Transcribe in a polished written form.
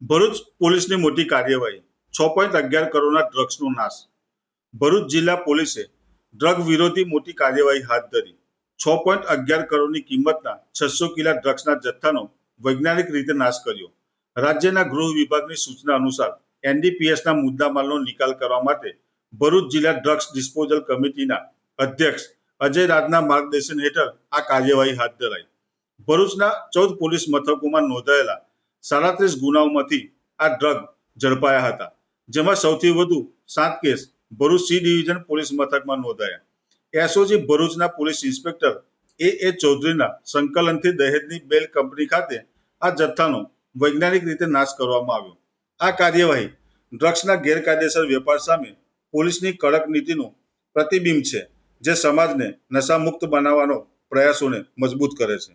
ભરૂચ પોલીસની મોટી કાર્યવાહી 6.11 કરોડના ડ્રગ્સનો નાશ. ભરૂચ જિલ્લા પોલીસે ડ્રગ વિરોધી મોટી કાર્યવાહી હાથ ધરી 6.11 કરોડની કિંમતના 600 કિલો ડ્રગ્સના જથ્થાનો વૈજ્ઞાનિક રીતે નાશ કર્યો. રાજ્યના ગૃહ વિભાગની સૂચના અનુસાર એનડીપીએસના મુદ્દામાલનો નિકાલ કરવા માટે ભરૂચ જિલ્લા ડ્રગ્સ ડિસ્પોઝલ કમિટીના અધ્યક્ષ અજય રાજના માર્ગદર્શન હેઠળ આ કાર્યવાહી હાથ ધરાઈ. ભરૂચના 14 પોલીસ મથકોમાં નોંધાયેલા 37 ગુનાઓમાંથી આ ડ્રગ ઝડપાયા હતા, જેમાં સૌથી વધુ 7 case Bharuch C division police મથકમાં નોંધાયા. એસઓજી ભરૂચના પોલીસ ઇન્સ્પેક્ટર એ ચૌધરીના સંકલનથી દહેજની બેલ કંપની ખાતે આ જથ્થાનો વૈજ્ઞાનિક રીતે નાશ કરવામાં આવ્યો. આ કાર્યવાહી ડ્રગ્સના ગેરકાયદેસર વેપાર સામે પોલીસની કડક નીતિનું પ્રતિબિંબ છે, જે સમાજને નશામુક્ત બનાવવાનો પ્રયાસોને મજબૂત કરે છે.